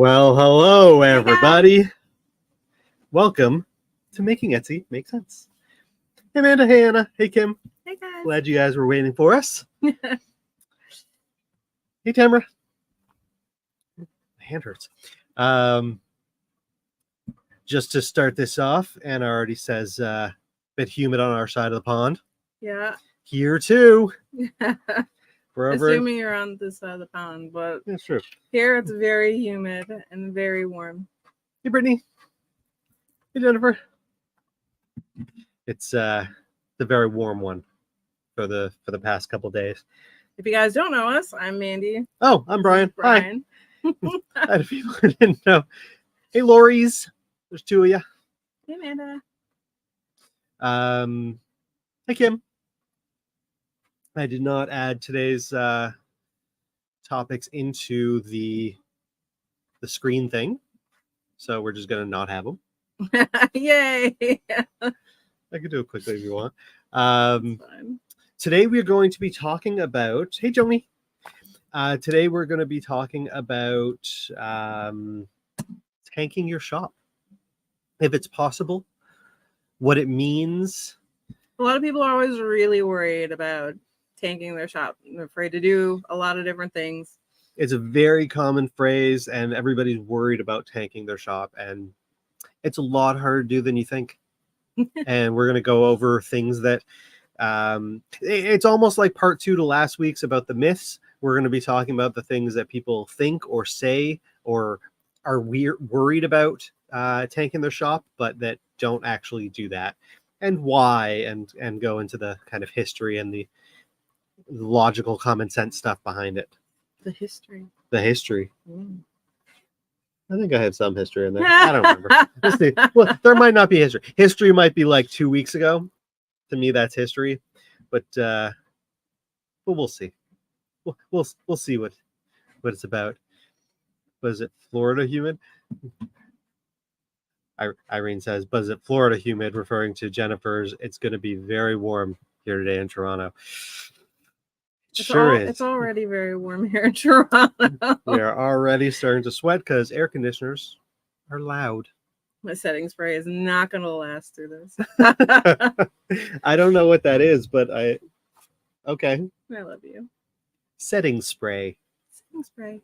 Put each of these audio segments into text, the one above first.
Well, hello, everybody. Welcome to Making Etsy Make Sense. Hey, Amanda. Hey, Anna. Hey, Kim. Hey, guys. Glad you guys were waiting for us. Hey, Tamara. My hand hurts. Just to start this off, Anna already says a bit humid on our side of the pond. Yeah. Here, too. Assuming you're on this side of the pond, but that's true. Here it's very humid and very warm. Hey, Brittany. Hey, Jennifer. It's the very warm one for the past couple days. If you guys don't know us, I'm Mandy. Oh, I'm Brian. Brian. Hi. Hi to people who didn't know. Hey, Lori's. There's two of you. Hey, Amanda. Hey, Kim. I did not add today's topics into the screen thing, so we're just gonna not have them. Yay! I could do it quickly if you want. Today we're going to be talking about. Hey, Joni. Today we're going to be talking about tanking your shop, if it's possible, what it means. A lot of people are always really worried about tanking their shop. They're afraid to do a lot of different things. It's a very common phrase, and everybody's worried about tanking their shop, and it's a lot harder to do than you think. And we're going to go over things that it's almost like part 2 to last week's about the myths. We're going to be talking about the things that people think or say or are worried about tanking their shop, but that don't actually do that, and why, and go into the kind of history and the logical common sense stuff behind it. The history. I think I have some history in there. I don't remember. Well, there might not be history. History might be like 2 weeks ago. To me, that's history. But we'll see. We'll see what it's about. Was it Florida humid? Irene says, "Was it Florida humid?" Referring to Jennifer's. It's going to be very warm here today in Toronto. Is. It's already very warm here in Toronto. We are already starting to sweat because air conditioners are loud. My setting spray is not going to last through this. I don't know what that is, but okay. I love you. Setting spray. Setting spray.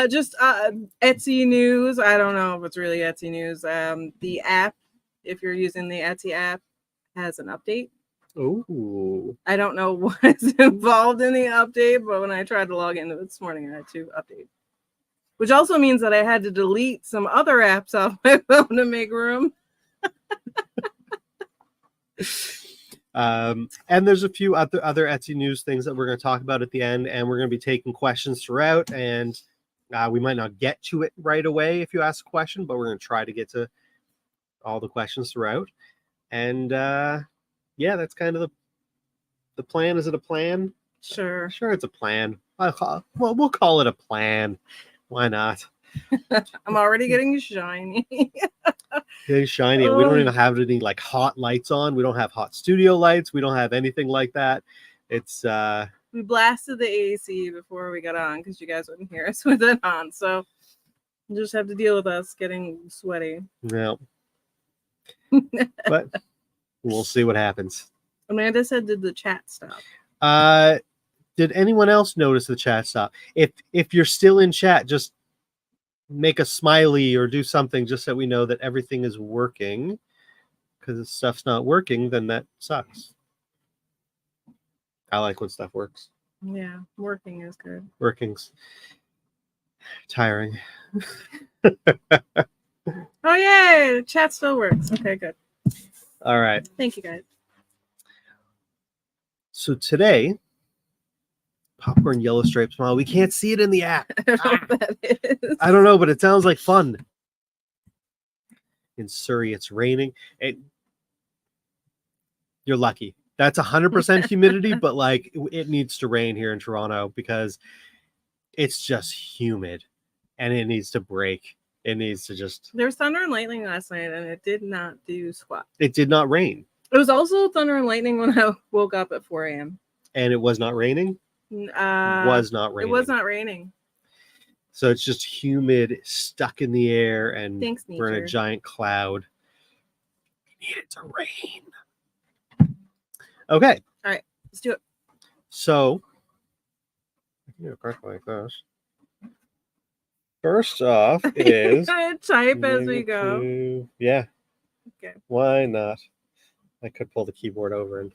Just Etsy news. I don't know if it's really Etsy news. The app, if you're using the Etsy app, has an update. Oh. I don't know what's involved in the update, but when I tried to log in this morning, I had to update. Which also means that I had to delete some other apps off my phone to make room. And there's a few other Etsy news things that we're going to talk about at the end, and we're going to be taking questions throughout, and we might not get to it right away if you ask a question, but we're going to try to get to all the questions throughout. And yeah, that's kind of the plan. Is it a plan? Sure, it's a plan. Well, we'll call it a plan. Why not? I'm already getting shiny. Getting shiny. And we don't even have any like hot lights on. We don't have hot studio lights. We don't have anything like that. It's we blasted the AC before we got on because you guys wouldn't hear us with it on. So you just have to deal with us getting sweaty. Yeah. But we'll see what happens. Amanda said, "Did the chat stop?" Did anyone else notice the chat stop? If you're still in chat, just make a smiley or do something just so we know that everything is working. Because if stuff's not working, then that sucks. I like when stuff works. Yeah, working is good. Working's tiring. Oh, yay! The chat still works. Okay, good. All right. Thank you, guys. So today, popcorn yellow striped smile. We can't see it in the app. I don't know what that is. I don't know, but it sounds like fun. In Surrey, it's raining. You're lucky. That's 100% humidity, but like it needs to rain here in Toronto because it's just humid and it needs to break. It needs to just... There was thunder and lightning last night and it did not do squat. It did not rain. It was also thunder and lightning when I woke up at 4 a.m. And it was not raining? Was not raining. It was not raining. So it's just humid, stuck in the air, and Thanks, we're in a nature. giant cloud. We need it to rain. Okay. All right, let's do it. So, crack like this. First off is type as we go. Yeah. Okay. Why not? I could pull the keyboard over and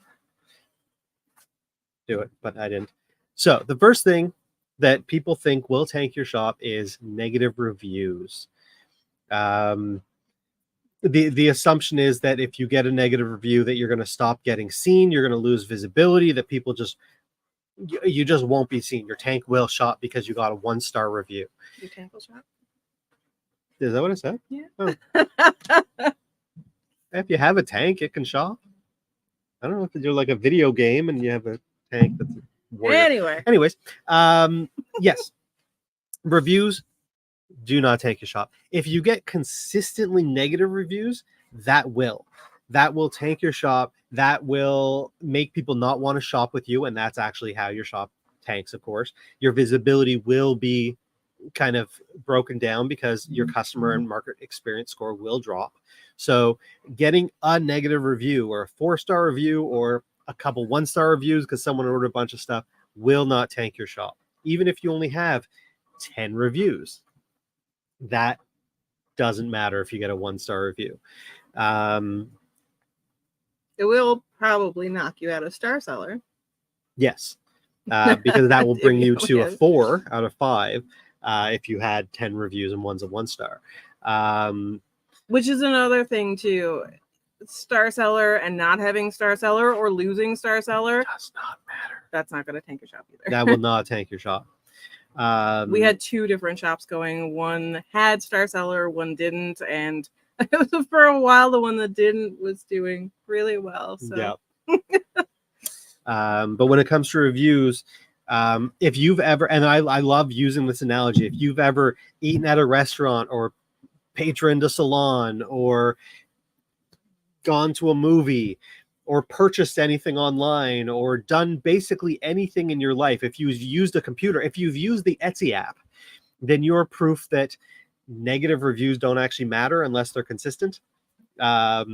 do it, but I didn't. So the first thing that people think will tank your shop is negative reviews. The assumption is that if you get a negative review, that you're going to stop getting seen, you're going to lose visibility, that people you just won't be seen. Your tank will shop because you got a 1-star review. Your tank will shop? Is that what it said? Yeah. Oh. If you have a tank, it can shop. I don't know if you're like a video game and you have a tank that's a warrior. Anyways, yes. Reviews do not tank your shop. If you get consistently negative reviews, that will tank your shop. That will make people not want to shop with you, and that's actually how your shop tanks, of course. Your visibility will be kind of broken down because your customer and market experience score will drop. So getting a negative review or a 4-star review or a couple 1-star reviews because someone ordered a bunch of stuff will not tank your shop. Even if you only have 10 reviews, that doesn't matter if you get a 1-star review. It will probably knock you out of Star Seller. Yes, because that will bring you to a 4 out of 5 if you had 10 reviews and one's a 1-star. Which is another thing too. Star Seller and not having Star Seller or losing Star Seller does not matter. That's not going to tank your shop either. That will not tank your shop. We had 2 different shops going. One had Star Seller, one didn't, and for a while the one that didn't was doing really well. So. Yeah. But when it comes to reviews, if you've ever, and I love using this analogy, if you've ever eaten at a restaurant or patroned a salon or gone to a movie or purchased anything online or done basically anything in your life, if you've used a computer, if you've used the Etsy app, then you're proof that negative reviews don't actually matter unless they're consistent. I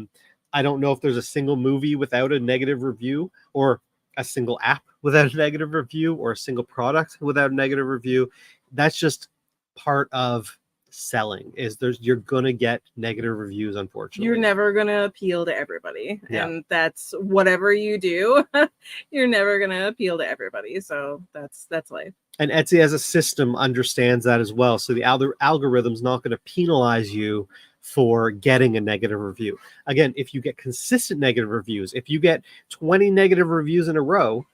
don't know if there's a single movie without a negative review or a single app without a negative review or a single product without a negative review. That's just part of selling. You're gonna get negative reviews, unfortunately. You're never gonna appeal to everybody. Yeah. And that's whatever you do, you're never gonna appeal to everybody. So that's life. And Etsy as a system understands that as well. So the algorithm's not going to penalize you for getting a negative review. Again, if you get consistent negative reviews, if you get 20 negative reviews in a row,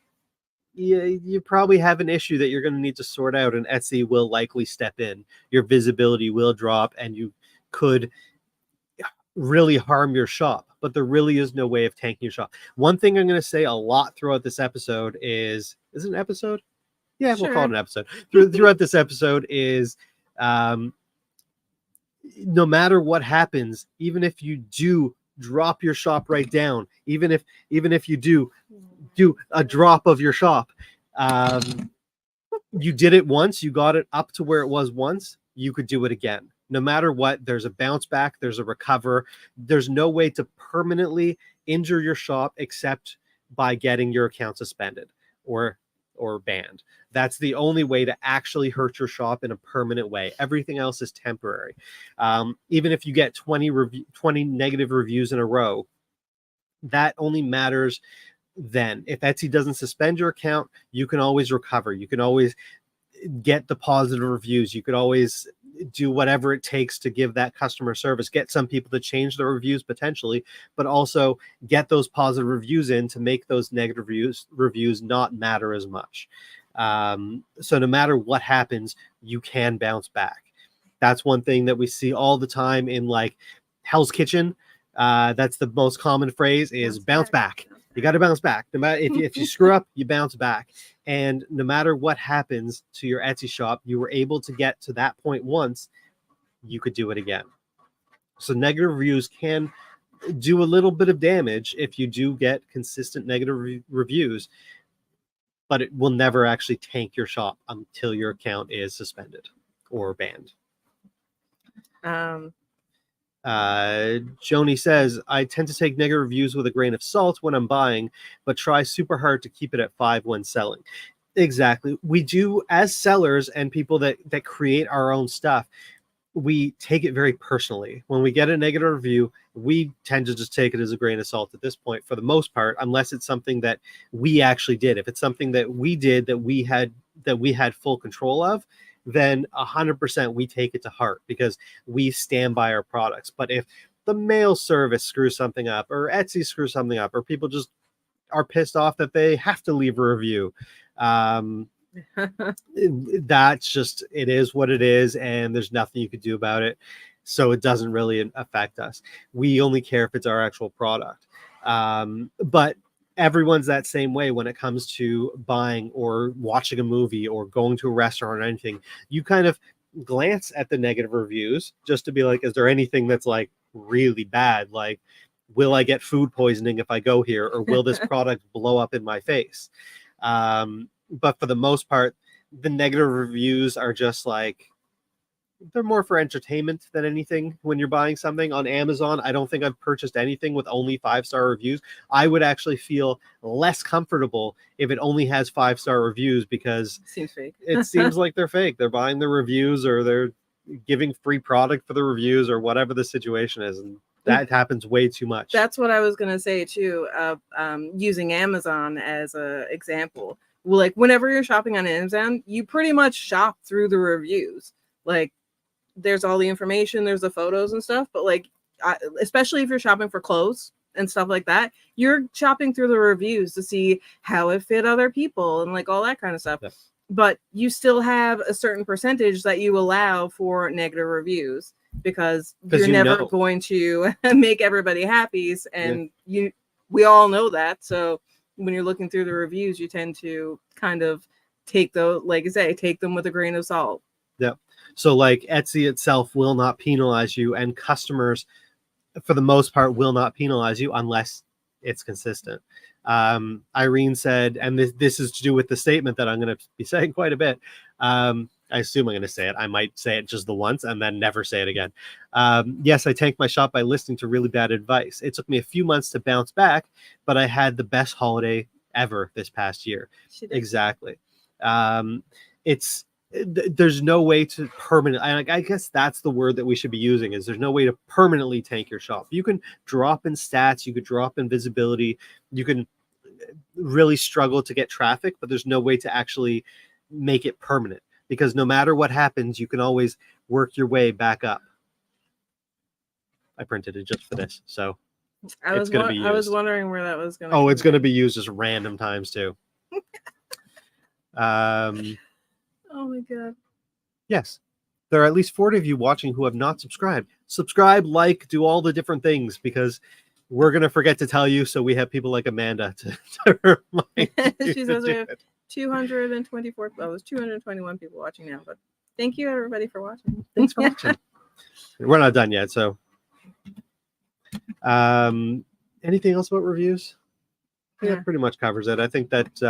you probably have an issue that you're going to need to sort out, and Etsy will likely step in. Your visibility will drop, and you could really harm your shop. But there really is no way of tanking your shop. One thing I'm going to say a lot throughout this episode is it an episode? Yeah, sure. We'll call it an episode. Throughout this episode is no matter what happens, even if you do drop your shop right down, even if you do a drop of your shop, you did it once, you got it up to where it was once, you could do it again. No matter what, there's a bounce back, there's a recover. There's no way to permanently injure your shop except by getting your account suspended or banned. That's the only way to actually hurt your shop in a permanent way. Everything else is temporary. Even if you get 20 negative reviews in a row, that only matters then. If Etsy doesn't suspend your account, you can always recover. You can always get the positive reviews. You could always do whatever it takes to give that customer service, get some people to change their reviews potentially, but also get those positive reviews in to make those negative reviews not matter as much. So no matter what happens, you can bounce back. That's one thing that we see all the time in like Hell's Kitchen. That's the most common phrase is bounce back. You got to bounce back. No matter if you screw up, you bounce back. And no matter what happens to your Etsy shop, you were able to get to that point once, you could do it again. So negative reviews can do a little bit of damage if you do get consistent negative reviews. but it will never actually tank your shop until your account is suspended or banned. Joni says, I tend to take negative reviews with a grain of salt when I'm buying, but try super hard to keep it at 5 when selling. Exactly. We do, as sellers and people that create our own stuff, we take it very personally. When we get a negative review, we tend to just take it as a grain of salt at this point, for the most part, unless it's something that we actually did. If it's something that we did that we had full control of, then 100% we take it to heart because we stand by our products. But if the mail service screws something up, or Etsy screws something up, or people just are pissed off that they have to leave a review, that's just, it is what it is, and there's nothing you could do about it. So it doesn't really affect us. We only care if it's our actual product. But everyone's that same way when it comes to buying or watching a movie or going to a restaurant or anything. You kind of glance at the negative reviews just to be like, is there anything that's like really bad? Like, will I get food poisoning if I go here, or will this product blow up in my face? But for the most part, the negative reviews are just like, they're more for entertainment than anything. When you're buying something on Amazon, I don't think I've purchased anything with only 5-star reviews. I would actually feel less comfortable if it only has 5-star reviews, because seems fake. It seems like they're fake. They're buying the reviews, or they're giving free product for the reviews, or whatever the situation is. And that happens way too much. That's what I was going to say too, using Amazon as an example. Like, whenever you're shopping on Amazon, you pretty much shop through the reviews. Like, there's all the information, there's the photos and stuff, but like, especially if you're shopping for clothes and stuff like that, you're shopping through the reviews to see how it fit other people and like all that kind of stuff. Yeah. But you still have a certain percentage that you allow for negative reviews, because you're never going to make everybody happy, and we all know that. So when you're looking through the reviews, you tend to kind of take those, like I say, take them with a grain of salt. Yeah. So like Etsy itself will not penalize you, and customers, for the most part, will not penalize you unless it's consistent. Irene said, and this is to do with the statement that I'm going to be saying quite a bit. I assume I'm going to say it. I might say it just the once and then never say it again. Yes, I tanked my shop by listening to really bad advice. It took me a few months to bounce back, but I had the best holiday ever this past year. Exactly. There's no way to permanently, I guess that's the word that we should be using, is there's no way to permanently tank your shop. You can drop in stats, you could drop in visibility, you can really struggle to get traffic, but there's no way to actually make it permanent, because no matter what happens, you can always work your way back up. I printed it just for this, so it's going to be used. I was wondering where that was going to Oh, it's going to be used just random times too. Oh my God. Yes. There are at least 40 of you watching who have not subscribed. Subscribe, like, do all the different things, because we're going to forget to tell you. So we have people like Amanda to remind you. She says we have 224. Well, there's 221 people watching now, but thank you everybody for watching. Thanks for watching. We're not done yet. So anything else about reviews? Yeah, pretty much covers it. I think that's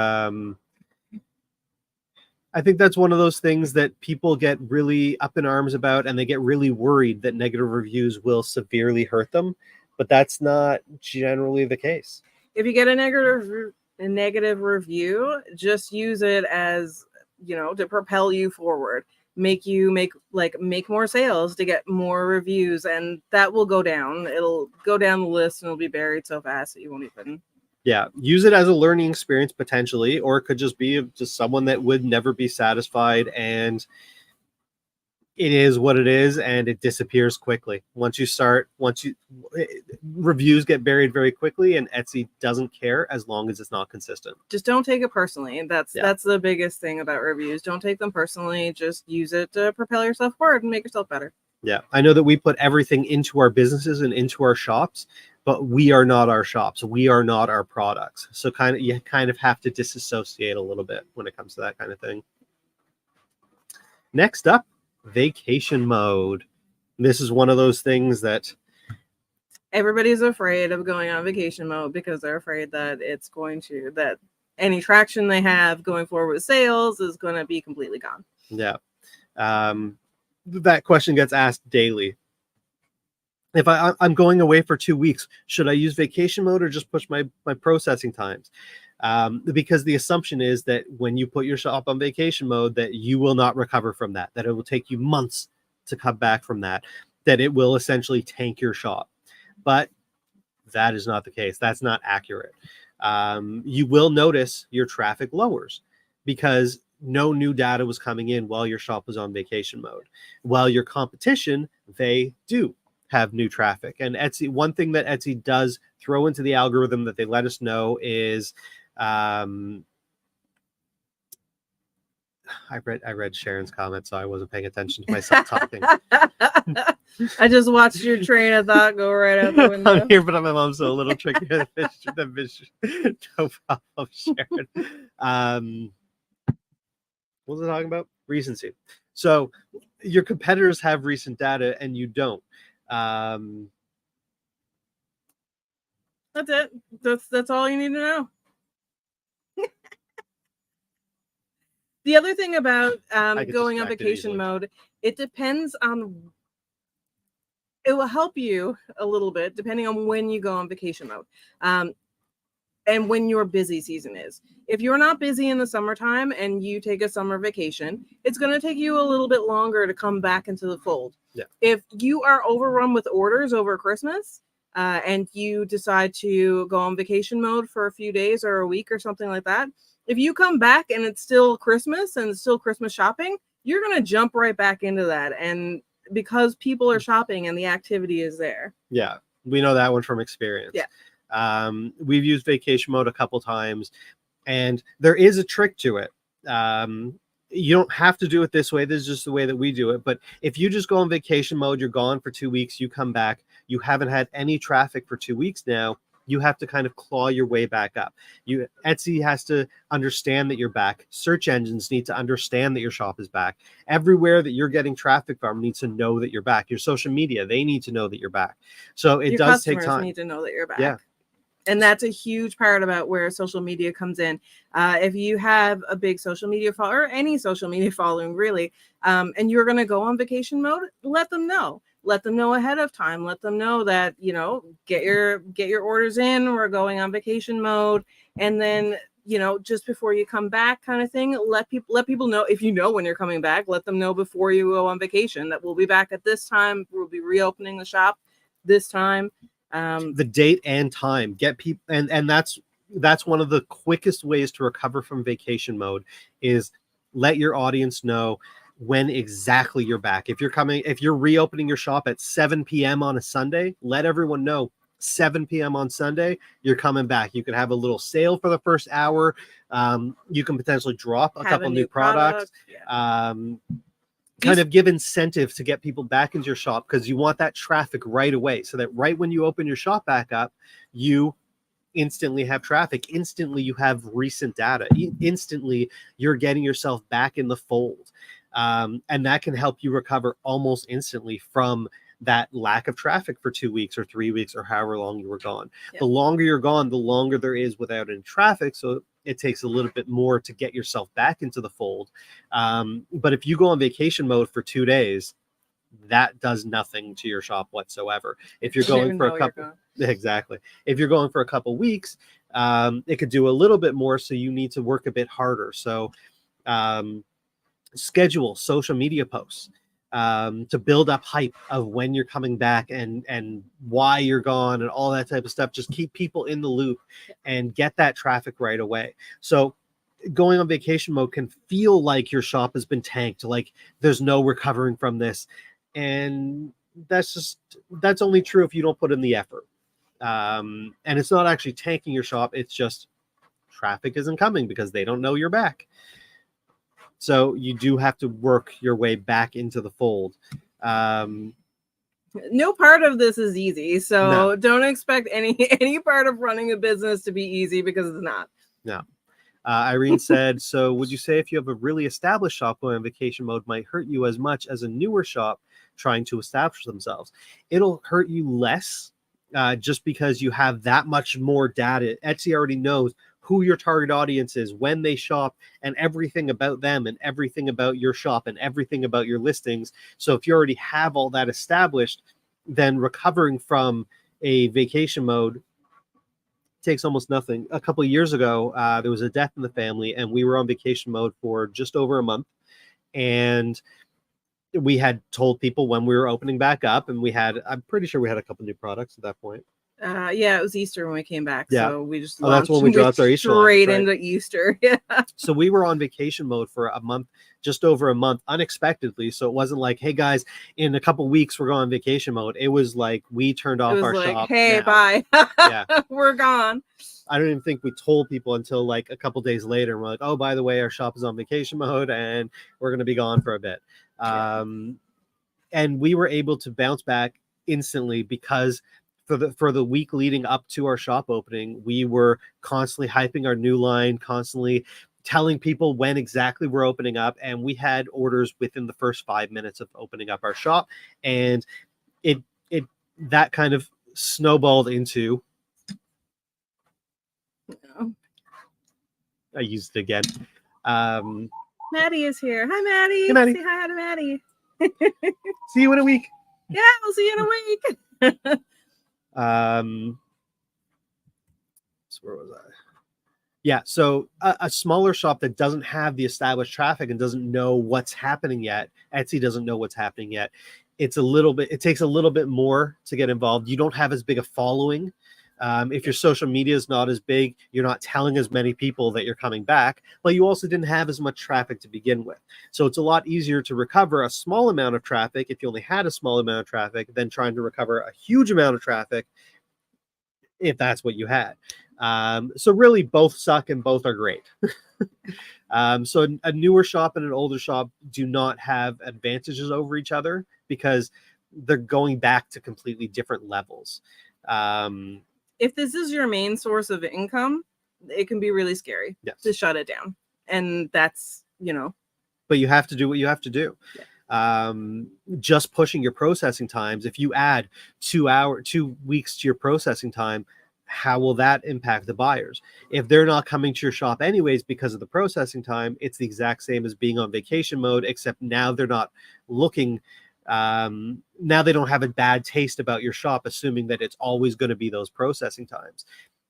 one of those things that people get really up in arms about, and they get really worried that negative reviews will severely hurt them, but that's not generally the case. If you get a negative review, just use it as, to propel you forward, make more sales to get more reviews, and that will go down. It'll go down the list and it'll be buried so fast that you won't even. Yeah, use it as a learning experience potentially, or it could just be just someone that would never be satisfied, and it is what it is, and it disappears quickly. Reviews get buried very quickly, and Etsy doesn't care as long as it's not consistent. Just don't take it personally. That's the biggest thing about reviews. Don't take them personally. Just use it to propel yourself forward and make yourself better. Yeah, I know that we put everything into our businesses and into our shops, but we are not our shops. We are not our products. So you kind of have to disassociate a little bit when it comes to that kind of thing. Next up, vacation mode. This is one of those things that everybody's afraid of going on vacation mode, because they're afraid that any traction they have going forward with sales is going to be completely gone. Yeah. That question gets asked daily. If I'm going away for 2 weeks, should I use vacation mode or just push my processing times? Because the assumption is that when you put your shop on vacation mode, that you will not recover from that it will take you months to come back from that it will essentially tank your shop. But that is not the case. That's not accurate. You will notice your traffic lowers because no new data was coming in while your shop was on vacation mode. While your competition, they do have new traffic. And Etsy, one thing that Etsy does throw into the algorithm that they let us know is, I read Sharon's comment, so I wasn't paying attention to myself talking. I just watched your train of thought go right out the window. I'm here, but my mom's so a little trickier than no problem, Sharon. What was I talking about? Recency. So your competitors have recent data and you don't. That's it. That's all you need to know. The other thing about going on vacation mode, it depends on, it will help you a little bit depending on when you go on vacation mode and when your busy season is. If you're not busy in the summertime and you take a summer vacation, it's going to take you a little bit longer to come back into the fold. Yeah. If you are overrun with orders over Christmas and you decide to go on vacation mode for a few days or a week or something like that, if you come back and it's still Christmas and it's still Christmas shopping, you're going to jump right back into that. And because people are shopping and the activity is there. Yeah, we know that one from experience. Yeah. We've used vacation mode a couple times, and there is a trick to it. You don't have to do it this way. This is just the way that we do it. But if you just go on vacation mode, you're gone for 2 weeks, you come back, you haven't had any traffic for 2 weeks now, you have to kind of claw your way back up. Etsy has to understand that you're back. Search engines need to understand that your shop is back. Everywhere that you're getting traffic from needs to know that you're back. Your social media, they need to know that you're back. So it does take time. Customers need to know that you're back. Yeah. And that's a huge part about where social media comes in. If you have a big social media or any social media following, really, and you're going to go on vacation mode, let them know. Let them know ahead of time. Let them know that, get your orders in. We're going on vacation mode. And then, just before you come back kind of thing, let people know. If you know when you're coming back, let them know before you go on vacation that we'll be back at this time. We'll be reopening the shop this time. The date and time, get people, and that's one of the quickest ways to recover from vacation mode is let your audience know when exactly you're back. If you're reopening your shop at 7 p.m. on a Sunday, let everyone know 7 p.m. on Sunday, you're coming back. You can have a little sale for the first hour. You can potentially drop a couple new products. Yeah. Kind of give incentive to get people back into your shop because you want that traffic right away so that right when you open your shop back up, you instantly have traffic. Instantly, you have recent data. Instantly, you're getting yourself back in the fold. And that can help you recover almost instantly from that lack of traffic for 2 weeks or 3 weeks or however long you were gone. Yep. The longer you're gone, the longer there is without any traffic. So it takes a little bit more to get yourself back into the fold. But if you go on vacation mode for 2 days, that does nothing to your shop whatsoever. If you're going for a couple, exactly. If you're going for a couple weeks, it could do a little bit more. So you need to work a bit harder. So schedule social media posts to build up hype of when you're coming back and why you're gone and all that type of stuff. Just keep people in the loop and get that traffic right away. So going on vacation mode can feel like your shop has been tanked, like there's no recovering from this. And that's only true if you don't put in the effort. And it's not actually tanking your shop. It's just traffic isn't coming because they don't know you're back. So you do have to work your way back into the fold. No part of this is easy. So don't expect any part of running a business to be easy because it's not. No. Irene said, so would you say if you have a really established shop going on vacation mode might hurt you as much as a newer shop trying to establish themselves? It'll hurt you less just because you have that much more data. Etsy already knows who your target audience is, when they shop, and everything about them, and everything about your shop, and everything about your listings. So if you already have all that established, then recovering from a vacation mode takes almost nothing. A couple of years ago, there was a death in the family, and we were on vacation mode for just over a month. And we had told people when we were opening back up, and I'm pretty sure we had a couple new products at that point. Yeah, it was Easter when we came back. Yeah. So we just That's when we dropped our Easter line, straight right? into Easter. Yeah. So we were on vacation mode for a month, just over a month, unexpectedly. So it wasn't like, hey guys, in a couple weeks we're going on vacation mode. It was like we turned off our shop. Hey, now. bye. Yeah. We're gone. I don't even think we told people until like a couple days later. And we're like, oh, by the way, our shop is on vacation mode and we're going to be gone for a bit. And we were able to bounce back instantly because for the week leading up to our shop opening, we were constantly hyping our new line, constantly telling people when exactly we're opening up, and we had orders within the first 5 minutes of opening up our shop, and it that kind of snowballed into. I used it again. Maddie is here. Hi, Maddie. Hey, Maddie. Say hi to Maddie. See you in a week. Yeah, we'll see you in a week. So where was I? Yeah, so a smaller shop that doesn't have the established traffic and doesn't know what's happening yet, Etsy doesn't know what's happening yet. It takes a little bit more to get involved. You don't have as big a following. If your social media is not as big, you're not telling as many people that you're coming back, but you also didn't have as much traffic to begin with. So it's a lot easier to recover a small amount of traffic if you only had a small amount of traffic than trying to recover a huge amount of traffic if that's what you had. So really both suck and both are great. So a newer shop and an older shop do not have advantages over each other because they're going back to completely different levels. If this is your main source of income, it can be really scary to shut it down. And that's, But you have to do what you have to do. Yeah. Just pushing your processing times. If you add 2 weeks to your processing time, how will that impact the buyers? If they're not coming to your shop anyways because of the processing time, it's the exact same as being on vacation mode, except now they're not looking. Now they don't have a bad taste about your shop, assuming that it's always going to be those processing times.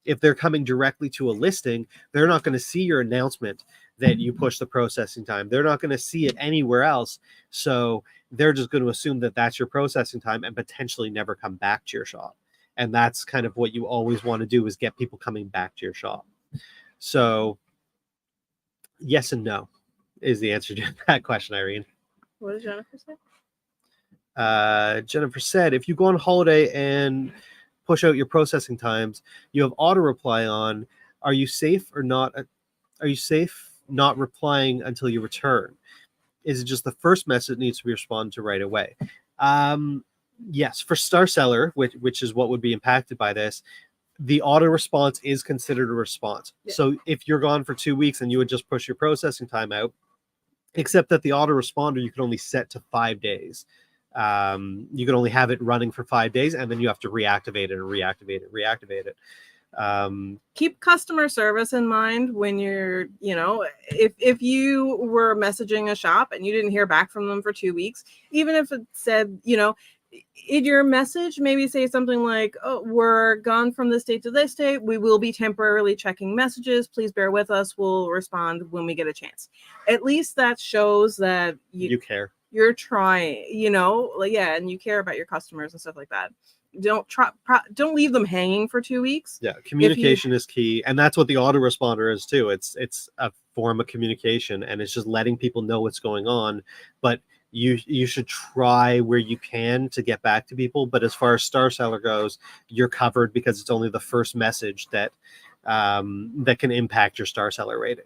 If they're coming directly to a listing, they're not going to see your announcement that you push the processing time. They're not going to see it anywhere else. So they're just going to assume that that's your processing time and potentially never come back to your shop. And that's kind of what you always want to do, is get people coming back to your shop. So yes and no is the answer to that question, Irene. What did Jennifer say? Jennifer said, if you go on holiday and push out your processing times, you have auto reply on. Are you safe or not? Are you safe not replying until you return? Is it just the first message needs to be responded to right away? Yes, for Star Seller, which is what would be impacted by this, the auto response is considered a response. Yeah. So if you're gone for 2 weeks and you would just push your processing time out, except that the auto responder you can only set to 5 days. You can only have it running for 5 days, and then you have to reactivate it and reactivate it. Keep customer service in mind when you're, if you were messaging a shop and you didn't hear back from them for 2 weeks, even if it said, in your message, maybe say something like, oh, we're gone from this date to this date. We will be temporarily checking messages. Please bear with us. We'll respond when we get a chance. At least that shows that you care. You're trying, and you care about your customers and stuff like that. Don't leave them hanging for 2 weeks. Yeah, communication is key, and that's what the autoresponder is too. It's a form of communication, and it's just letting people know what's going on. But you should try where you can to get back to people. But as far as Star Seller goes, you're covered because it's only the first message that can impact your Star Seller rating.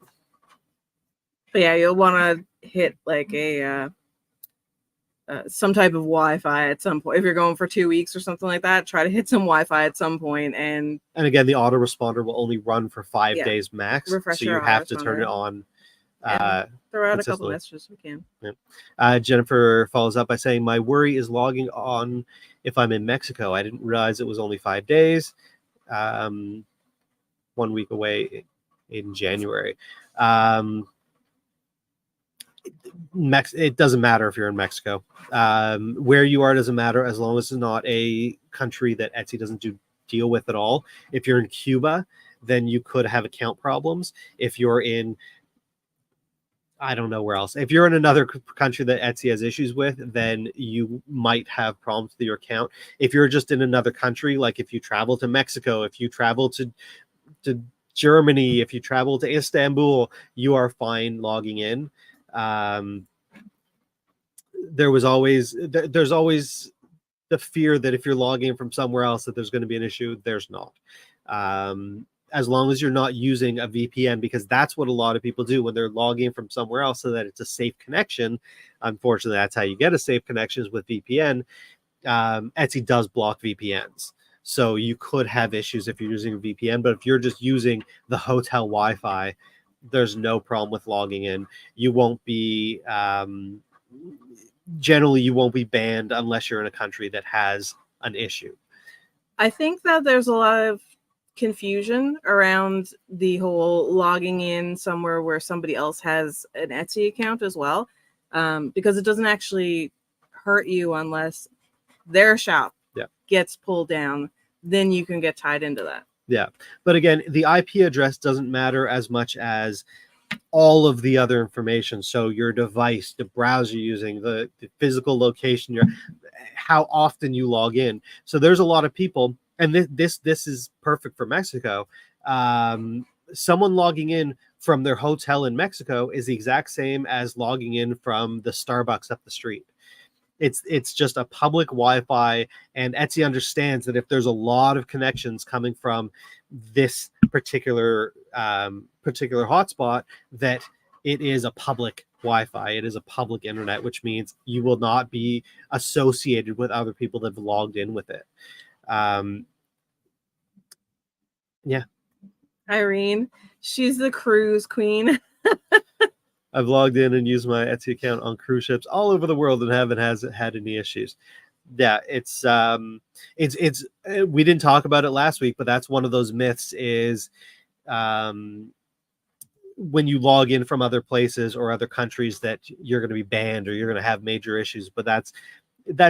But yeah, you'll want to hit like a some type of Wi-Fi at some point. If you're going for 2 weeks or something like that, try to hit some Wi-Fi at some point. And again, the autoresponder will only run for 5 days max. So you have to turn it on. Throw out a couple messages if you can. Yeah. Jennifer follows up by saying, my worry is logging on if I'm in Mexico. I didn't realize it was only 5 days. 1 week away. in January. It doesn't matter if you're in Mexico. Where you are doesn't matter as long as it's not a country that Etsy doesn't deal with at all. If you're in Cuba, then you could have account problems. If you're in, I don't know where else. If you're in another country that Etsy has issues with, then you might have problems with your account. If you're just in another country, like if you travel to Mexico, if you travel to Germany, if you travel to Istanbul, you are fine logging in. There's always the fear that if you're logging in from somewhere else that there's going to be an issue. There's not. As long as you're not using a VPN, because that's what a lot of people do when they're logging from somewhere else so that it's a safe connection. Unfortunately, that's how you get a safe connection is with VPN. Etsy does block VPNs. So you could have issues if you're using a VPN, but if you're just using the hotel Wi-Fi, there's no problem with logging in. You won't be, generally you won't be banned unless you're in a country that has an issue. I think that there's a lot of confusion around the whole logging in somewhere where somebody else has an Etsy account as well, because it doesn't actually hurt you unless their shop gets pulled down. Then you can get tied into that. Yeah, but again, the IP address doesn't matter as much as all of the other information. So your device, the browser you're using, the physical location, how often you log in. So there's a lot of people, and this is perfect for Mexico. Someone logging in from their hotel in Mexico is the exact same as logging in from the Starbucks up the street. It's just a public Wi-Fi, and Etsy understands that if there's a lot of connections coming from this particular hotspot, that it is a public Wi-Fi. It is a public internet, which means you will not be associated with other people that have logged in with it. Yeah. Irene, she's the cruise queen. I've logged in and used my Etsy account on cruise ships all over the world and haven't had any issues. Yeah, it's we didn't talk about it last week, but that's one of those myths is when you log in from other places or other countries that you're going to be banned or you're going to have major issues, but that's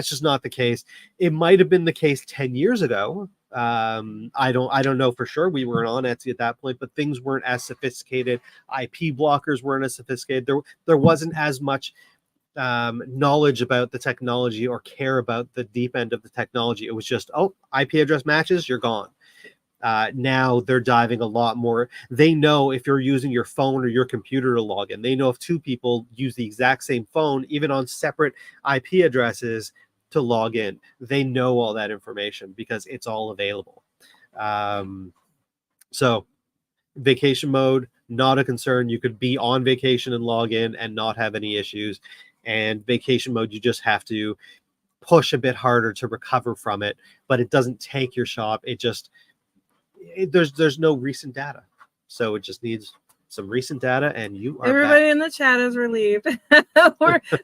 just not the case. It might have been the case 10 years ago. I don't know for sure. We weren't on Etsy at that point, but things weren't as sophisticated. IP blockers weren't as sophisticated. There wasn't as much knowledge about the technology or care about the deep end of the technology. It was just, IP address matches, you're gone. Now they're diving a lot more. They know if you're using your phone or your computer to log in. They know if two people use the exact same phone, even on separate IP addresses, to log in. They know all that information because it's all available. So vacation mode, not a concern. You could be on vacation and log in and not have any issues. And vacation mode, you just have to push a bit harder to recover from it, but it doesn't take your shop. There's no recent data. So it just needs some recent data, and you are everybody back. In the chat is relieved.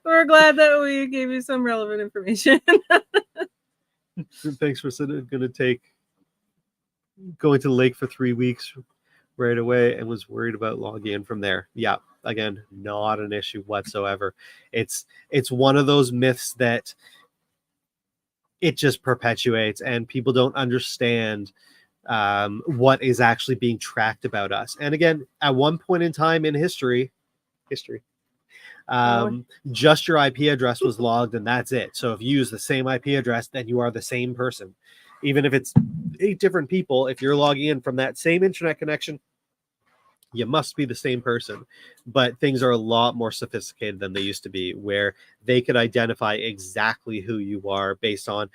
we're glad that we gave you some relevant information. Thanks for going to going to the lake for 3 weeks right away and was worried about logging in from there. Yeah, again, not an issue whatsoever. It's one of those myths that it just perpetuates, and people don't understand what is actually being tracked about us. And again, at one point in time in history, just your IP address was logged, and that's it. So if you use the same IP address, then you are the same person. Even if it's 8 different people, if you're logging in from that same internet connection, you must be the same person. But things are a lot more sophisticated than they used to be, where they could identify exactly who you are based on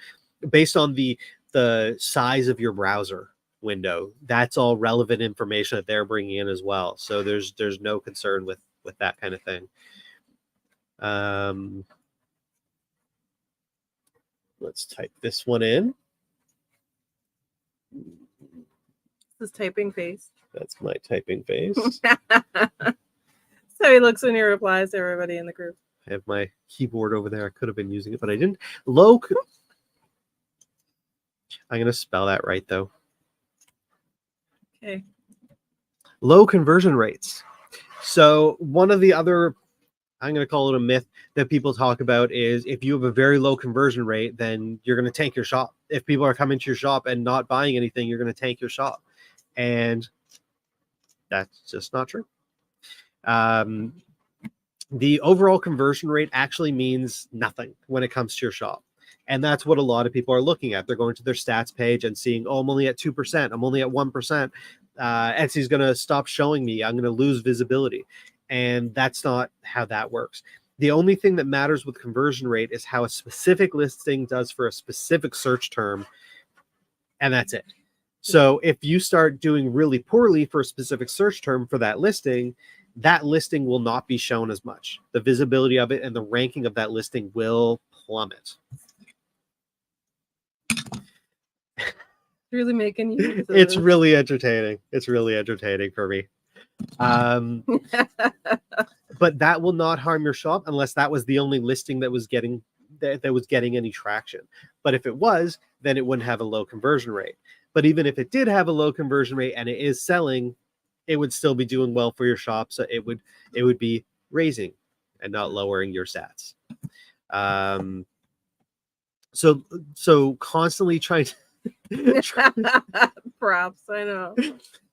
the size of your browser window. That's all relevant information that they're bringing in as well. So there's no concern with that kind of thing. Let's type this one in. His typing face. That's my typing face. So he looks when he replies to everybody in the group. I have my keyboard over there. I could have been using it, but I didn't. I'm going to spell that right, though. Okay. Low conversion rates. So one of the other, I'm going to call it a myth that people talk about is if you have a very low conversion rate, then you're going to tank your shop. If people are coming to your shop and not buying anything, you're going to tank your shop. And that's just not true. The overall conversion rate actually means nothing when it comes to your shop. And that's what a lot of people are looking at. They're going to their stats page and seeing, oh, I'm only at 2%. I'm only at 1%. Etsy's going to stop showing me. I'm going to lose visibility. And that's not how that works. The only thing that matters with conversion rate is how a specific listing does for a specific search term. And that's it. So if you start doing really poorly for a specific search term for that listing will not be shown as much. The visibility of it and the ranking of that listing will plummet. Really making you. It's really entertaining. It's really entertaining for me. But that will not harm your shop unless that was the only listing that was getting any traction. But if it was, then it wouldn't have a low conversion rate. But even if it did have a low conversion rate and it is selling, it would still be doing well for your shop. So it would be raising and not lowering your stats. So constantly trying to props, I know.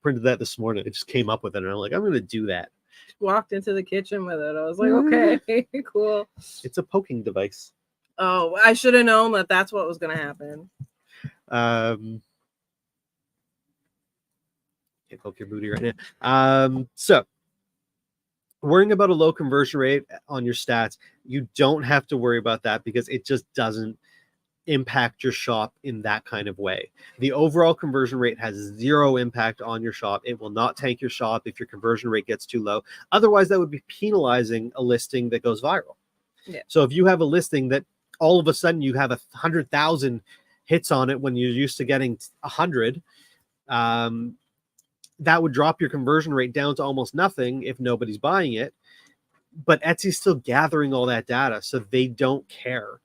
Printed that this morning. It just came up with it, and I'm like, I'm going to do that. Walked into the kitchen with it. I was like, okay, cool. It's a poking device. Oh, I should have known that that's what was going to happen. Can't poke your booty right now. So worrying about a low conversion rate on your stats, you don't have to worry about that because it just doesn't impact your shop in that kind of way. The overall conversion rate has zero impact on your shop. It will not tank your shop if your conversion rate gets too low. Otherwise, that would be penalizing a listing that goes viral. Yeah. So if you have a listing that all of a sudden you have 100,000 hits on it when you're used to getting 100, that would drop your conversion rate down to almost nothing if nobody's buying it. But Etsy's still gathering all that data, so they don't care.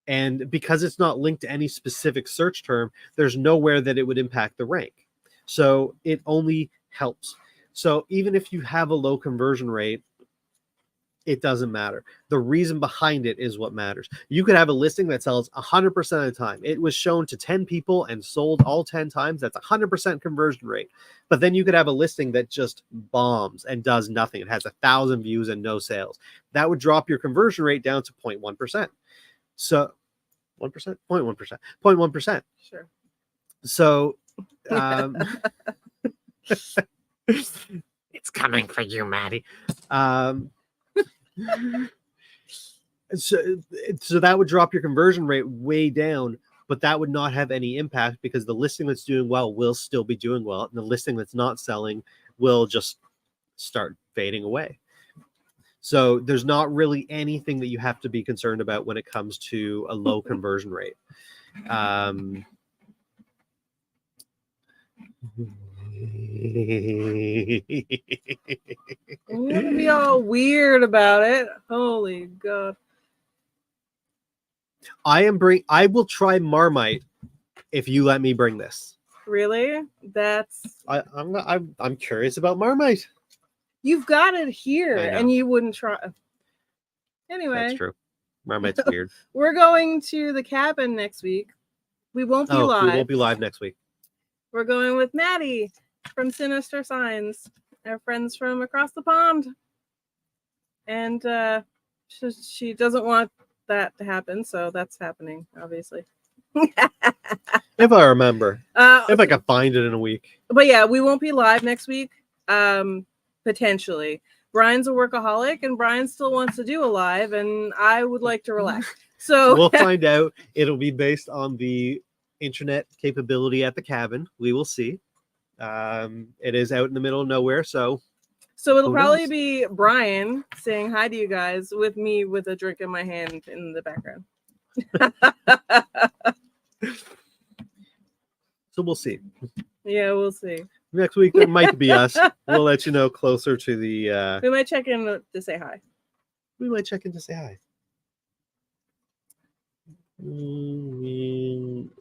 And because it's not linked to any specific search term, there's nowhere that it would impact the rank. So it only helps. So even if you have a low conversion rate, it doesn't matter. The reason behind it is what matters. You could have a listing that sells 100% of the time. It was shown to 10 people and sold all 10 times. That's 100% conversion rate. But then you could have a listing that just bombs and does nothing. It has 1,000 views and no sales. That would drop your conversion rate down to 0.1%. So 1%, 0.1%, 0.1%. Sure. So it's coming for you, Maddie. So that would drop your conversion rate way down, but that would not have any impact because the listing that's doing well will still be doing well, and the listing that's not selling will just start fading away. So there's not really anything that you have to be concerned about when it comes to a low conversion rate. I'm gonna be all weird about it. Holy God. I will try Marmite if you let me bring this. Really? I'm curious about Marmite. You've got it here and you wouldn't try. Anyway. That's true. Marmite's weird. We're going to the cabin next week. We won't be live. We won't be live next week. We're going with Maddie from Sinister Signs, our friends from across the pond. And she doesn't want that to happen, so that's happening, obviously. If I remember. If I can find it in a week. But yeah, we won't be live next week. Potentially. Brian's a workaholic and Brian still wants to do a live, and I would like to relax. So we'll find out. It'll be based on the internet capability at the cabin. We will see. It is out in the middle of nowhere, so it'll probably be Brian saying hi to you guys with me with a drink in my hand in the background. So we'll see. Yeah, we'll see. Next week there might be us. We'll let you know closer to the we might check in to say hi. We might check in to say hi.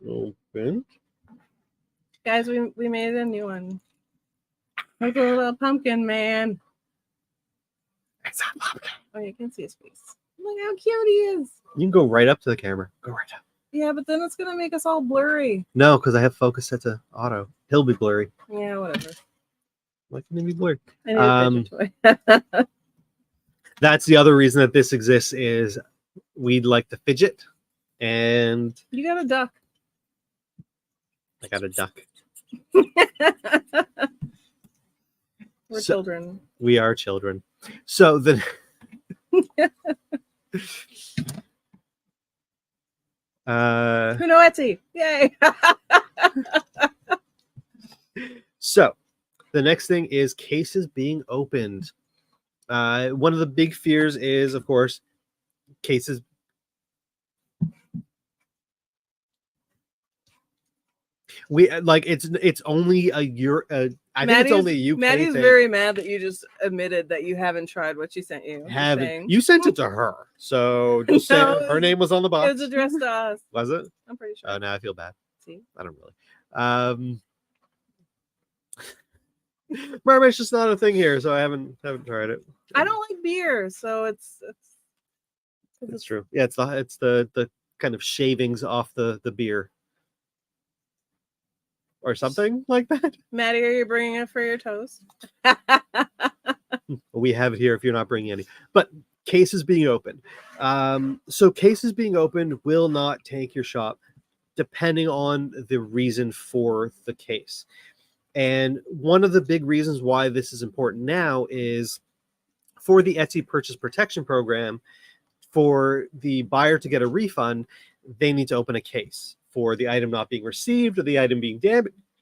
Open. Guys, we made a new one. Like a little pumpkin man. It's not pumpkin. Oh, you can see his face. Look how cute he is. You can go right up to the camera. Go right up. Yeah, but then it's gonna make us all blurry. No, because I have focus set to auto. He'll be blurry. Yeah, whatever. Why can he be blurry? I need a fidget toy. That's the other reason that this exists is we'd like to fidget, and You got a duck. I got a duck. We're So- children. We are children. So the Who know Etsy? Yay! so the next thing is cases being opened. One of the big fears is, of course, cases. We like it's only a year. I think it's only a UK Maddie's thing. very mad that you just admitted that you haven't tried what she sent you. Just Haven't saying. you sent it to her? So just say No, her name was on the It box. was addressed to us. Was it? I'm pretty sure. Oh, now I feel bad. See? I don't really. Mermaid's just not a thing here, so I haven't tried it. I don't like beer, so it's It's true. Yeah, it's the kind of shavings off the beer or something like that. Maddie, are you bringing it for your toast? We have it here if you're not bringing any. But cases being opened. So cases being opened will not take your shop depending on the reason for the case. And one of the big reasons why this is important now is for the Etsy Purchase Protection Program, for the buyer to get a refund, they need to open a case for the item not being received or the item being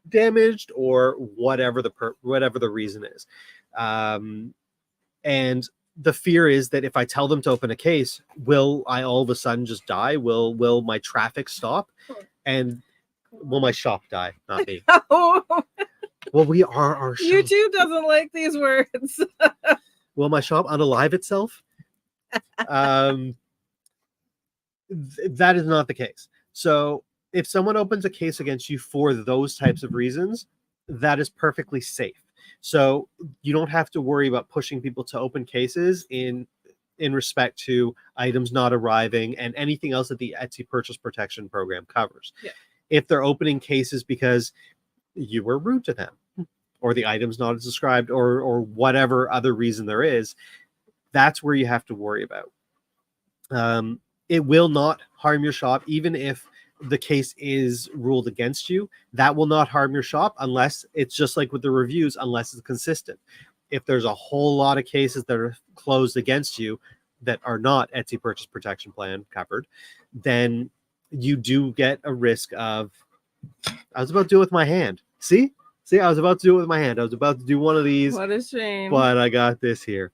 damaged or whatever the reason is. And the fear is that if I tell them to open a case, will I all of a sudden just die? Will my traffic stop? And will my shop die? Not me. Well, we are our shop. YouTube doesn't like these words. Will my shop unalive itself? That is not the case. So if someone opens a case against you for those types of reasons, that is perfectly safe. So you don't have to worry about pushing people to open cases in respect to items not arriving and anything else that the Etsy Purchase Protection Program covers. Yeah. If they're opening cases because you were rude to them or the item's not as described or whatever other reason there is, that's where you have to worry about. It will not harm your shop, even if the case is ruled against you. That will not harm your shop unless it's just like with the reviews, unless it's consistent. If there's a whole lot of cases that are closed against you that are not Etsy Purchase Protection Plan covered, then you do get a risk of, I was about to do it with my hand. See, I was about to do it with my hand. I was about to do one of these. What a shame. But I got this here.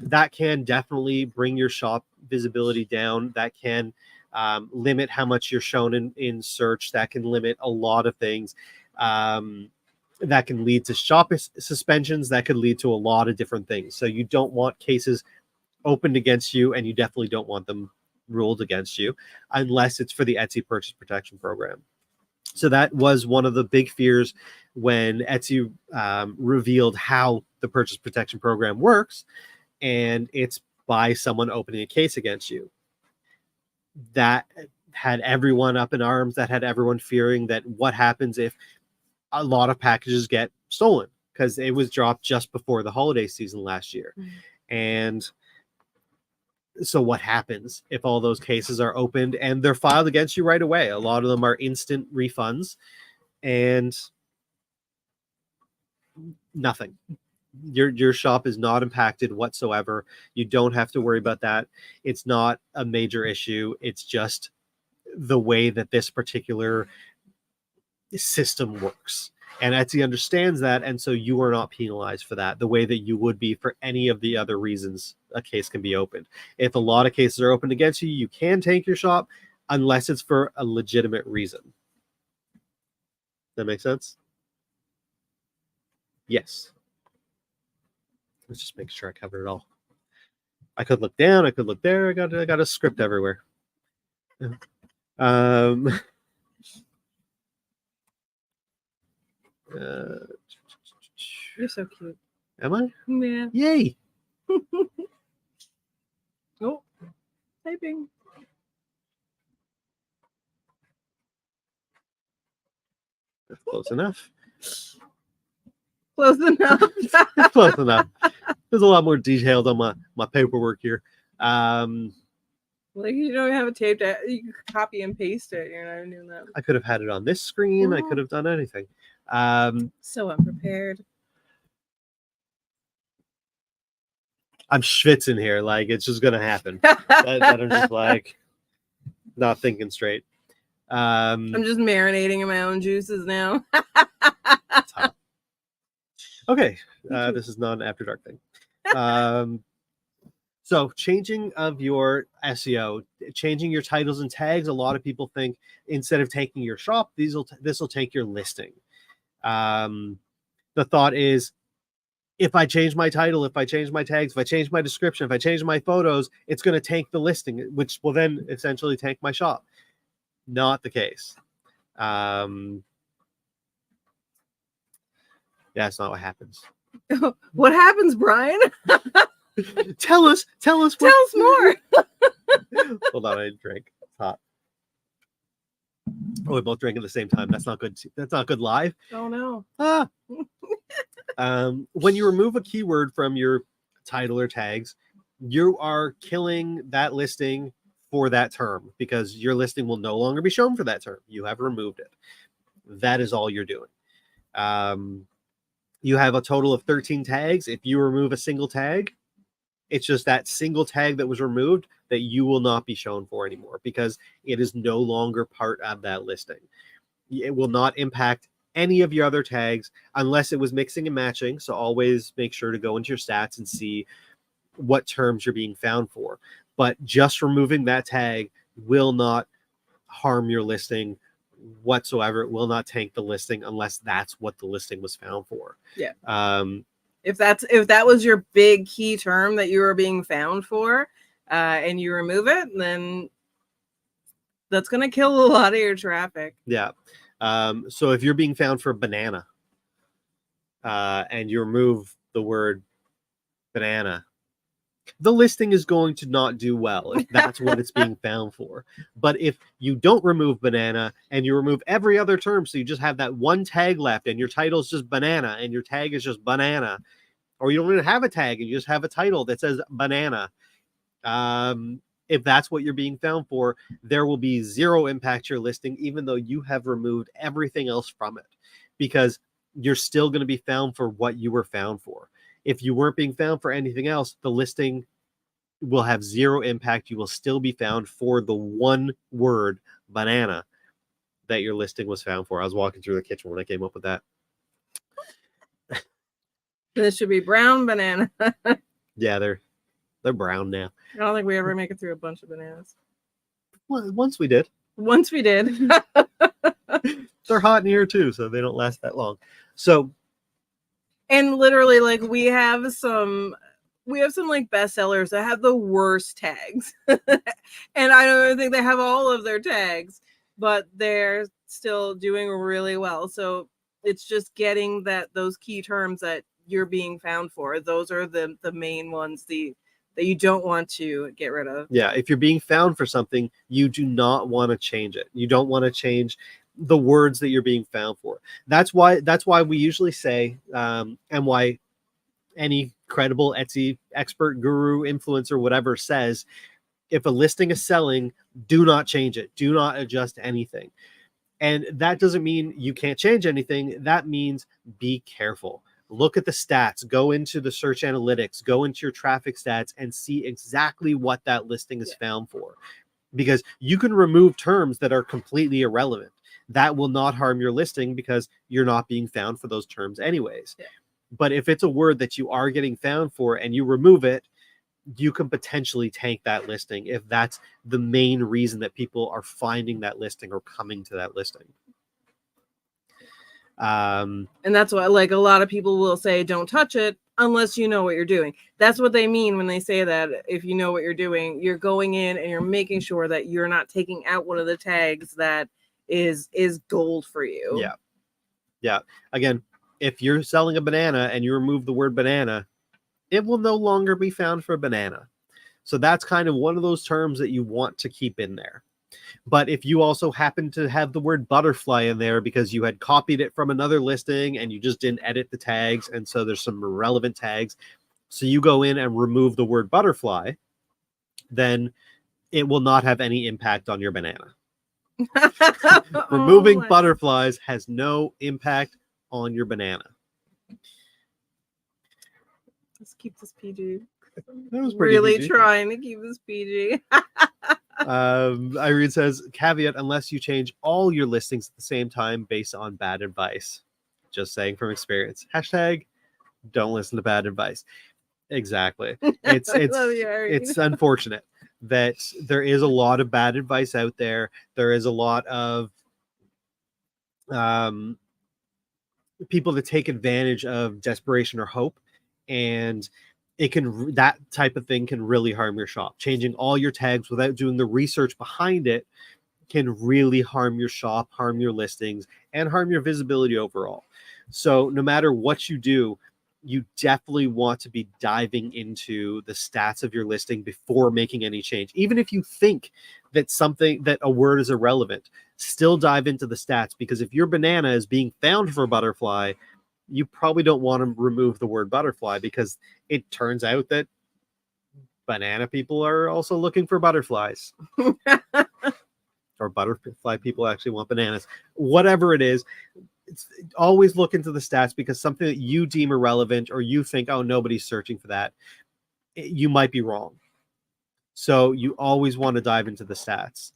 That can definitely bring your shop visibility down. That can limit how much you're shown in search. That can limit a lot of things. That can lead to shop suspensions. That could lead to a lot of different things. So you don't want cases opened against you, and you definitely don't want them ruled against you unless it's for the Etsy Purchase Protection Program. So that was one of the big fears when Etsy revealed how the Purchase Protection Program works, and it's by someone opening a case against you. That had everyone up in arms. That had everyone fearing that what happens if a lot of packages get stolen, because it was dropped just before the holiday season last year. And so what happens if all those cases are opened and they're filed against you right away? A lot of them are instant refunds and nothing. Your shop is not impacted whatsoever. You don't have to worry about that. It's not a major issue. It's just the way that this particular system works. And Etsy understands that, and so you are not penalized for that the way that you would be for any of the other reasons a case can be opened. If a lot of cases are opened against you, you can tank your shop unless it's for a legitimate reason. That make sense? Yes. Let's just make sure I cover it all. I could look down, I could look there. I got a script everywhere. You're so cute. Am I? Yeah. Yay! Oh, typing. That's close enough. Close enough. It's close enough. There's a lot more detailed on my paperwork here. Like you don't have a tape to you can copy and paste it. You're not even doing that. I could have had it on this screen. I could have done anything. So unprepared. I'm schwitzing here. Like it's just gonna happen. that I'm just like not thinking straight. I'm just marinating in my own juices now. It's hot. Okay, this is not an after dark thing. So changing of your SEO, changing your titles and tags. A lot of people think instead of taking your shop, this will take your listing. The thought is, if I change my title, if I change my tags, if I change my description, if I change my photos, it's going to tank the listing, which will then essentially tank my shop. Not the case. That's not what happens. What happens, Brian? Tell us. Tell us more. Hold on, I drink. It's hot. Oh, we both drank at the same time. That's not good. That's not good live. Oh no. When you remove a keyword from your title or tags, you are killing that listing for that term because your listing will no longer be shown for that term. You have removed it. That is all you're doing. You have a total of 13 tags. If you remove a single tag, it's just that single tag that was removed that you will not be shown for anymore because it is no longer part of that listing. It will not impact any of your other tags unless it was mixing and matching. So always make sure to go into your stats and see what terms you're being found for. But just removing that tag will not harm your listing whatsoever. It will not tank the listing unless that's what the listing was found for. Yeah. If that was your big key term that you were being found for, and you remove it, then that's going to kill a lot of your traffic. Yeah. So if you're being found for banana, and you remove the word banana, the listing is going to not do well if that's what it's being found for. But if you don't remove banana and you remove every other term, so you just have that one tag left and your title is just banana and your tag is just banana, or you don't even have a tag and you just have a title that says banana, if that's what you're being found for, there will be zero impact to your listing, even though you have removed everything else from it, because you're still going to be found for what you were found for. If you weren't being found for anything else, the listing will have zero impact. You will still be found for the one word banana that your listing was found for. I was walking through the kitchen when I came up with that. This should be brown banana. Yeah, they're brown now. I don't think we ever make it through a bunch of bananas. Well, once we did. Once we did. They're hot in here too, so they don't last that long. So, and literally, like we have some like bestsellers that have the worst tags. And I don't even think they have all of their tags, but they're still doing really well. So it's just getting those key terms that you're being found for. Those are the main ones that you don't want to get rid of. Yeah, if you're being found for something, you do not want to change it. You don't want to change the words that you're being found for. That's why we usually say, and why any credible Etsy expert, guru, influencer, whatever says, if a listing is selling, do not change it. Do not adjust anything. And that doesn't mean you can't change anything. That means be careful. Look at the stats, go into the search analytics, go into your traffic stats and see exactly what that listing is found for. Because you can remove terms that are completely irrelevant. That will not harm your listing because you're not being found for those terms anyways. Yeah. But if it's a word that you are getting found for and you remove it, you can potentially tank that listing if that's the main reason that people are finding that listing or coming to that listing. And that's why, like, a lot of people will say, don't touch it unless you know what you're doing. That's what they mean when they say that. If you know what you're doing, you're going in and you're making sure that you're not taking out one of the tags that is gold for you. Yeah. Again, if you're selling a banana and you remove the word banana, it will no longer be found for banana. So that's kind of one of those terms that you want to keep in there. But if you also happen to have the word butterfly in there because you had copied it from another listing and you just didn't edit the tags, and so there's some irrelevant tags, so you go in and remove the word butterfly, then it will not have any impact on your banana. Removing butterflies has no impact on your banana. Let's keep this PG. That was pretty Really PG. trying to keep this PG. Irene says, caveat, unless you change all your listings at the same time based on bad advice. Just saying from experience. Hashtag don't listen to bad advice. Exactly. It's unfortunate that there is a lot of bad advice out there. There is a lot of people that take advantage of desperation or hope, and that type of thing can really harm your shop. Changing all your tags without doing the research behind it can really harm your shop, harm your listings, and harm your visibility overall. So no matter what you do, you definitely want to be diving into the stats of your listing before making any change. Even if you think that a word is irrelevant, still dive into the stats, because if your banana is being found for butterfly, you probably don't want to remove the word butterfly, because it turns out that banana people are also looking for butterflies. Or butterfly people actually want bananas. Whatever it is, always look into the stats, because something that you deem irrelevant or you think, oh, nobody's searching for that, you might be wrong. So you always want to dive into the stats.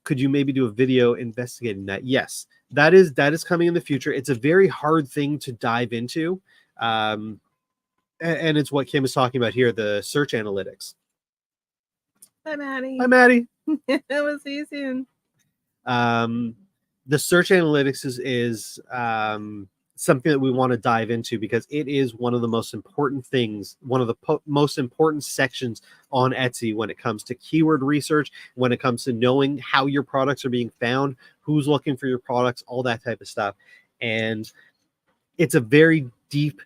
Could you maybe do a video investigating that? Yes, that is coming in the future. It's a very hard thing to dive into. And it's what Kim is talking about here, the search analytics. Hi, Maddie. Hi, Maddie. We'll see you soon. The search analytics is something that we want to dive into, because it is one of the most important things, one of the most important sections on Etsy when it comes to keyword research, when it comes to knowing how your products are being found, who's looking for your products, all that type of stuff. And it's a very deep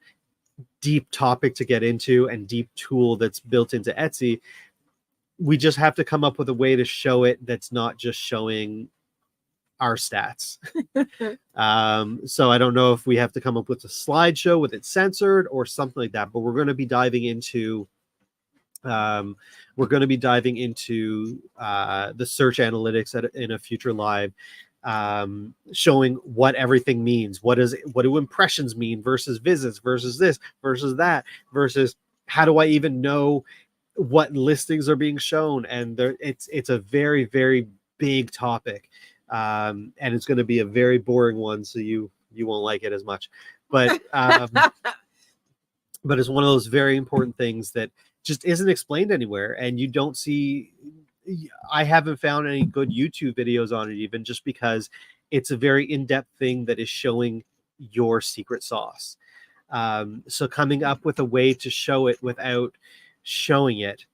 topic to get into, and deep tool that's built into Etsy. We just have to come up with a way to show it that's not just showing our stats. So I don't know if we have to come up with a slideshow with it censored or something like that, but we're going to be diving into the search analytics in a future live, showing what everything means. What do impressions mean versus visits versus this versus that, versus how do I even know what listings are being shown? And it's a very, very big topic. And it's going to be a very boring one, so you won't like it as much. But but it's one of those very important things that just isn't explained anywhere, and you don't see. I haven't found any good YouTube videos on it, even, just because it's a very in-depth thing that is showing your secret sauce. So coming up with a way to show it without showing it,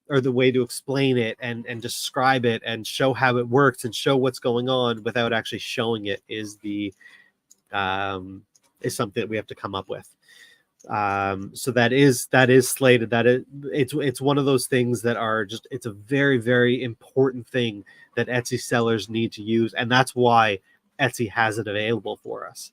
or the way to explain it and describe it and show how it works and show what's going on without actually showing it, is something that we have to come up with. So that is slated. It's one of those things that are just, it's a very, very important thing that Etsy sellers need to use, and that's why Etsy has it available for us,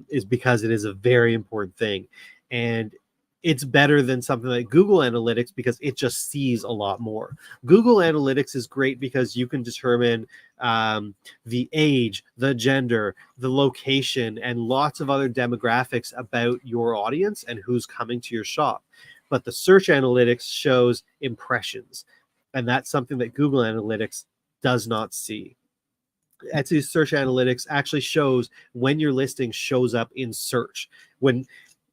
is because it is a very important thing. And it's better than something like Google Analytics, because it just sees a lot more. Google Analytics is great because you can determine the age, the gender, the location, and lots of other demographics about your audience and who's coming to your shop. But the search analytics shows impressions, and that's something that Google Analytics does not see. Etsy's search analytics actually shows when your listing shows up in search. When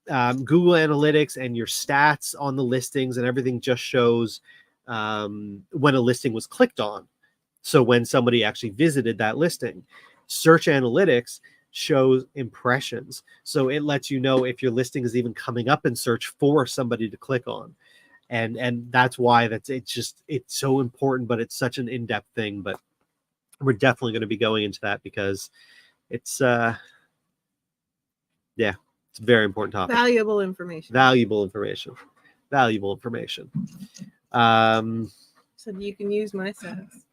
Google Analytics and your stats on the listings and everything just shows when a listing was clicked on. So when somebody actually visited that listing. Search Analytics shows impressions. So it lets you know if your listing is even coming up in search for somebody to click on. And that's why it's so important, but it's such an in-depth thing. But we're definitely going to be going into that because it's it's a very important topic. Valuable information. Valuable information. Valuable information. So you can use my sense.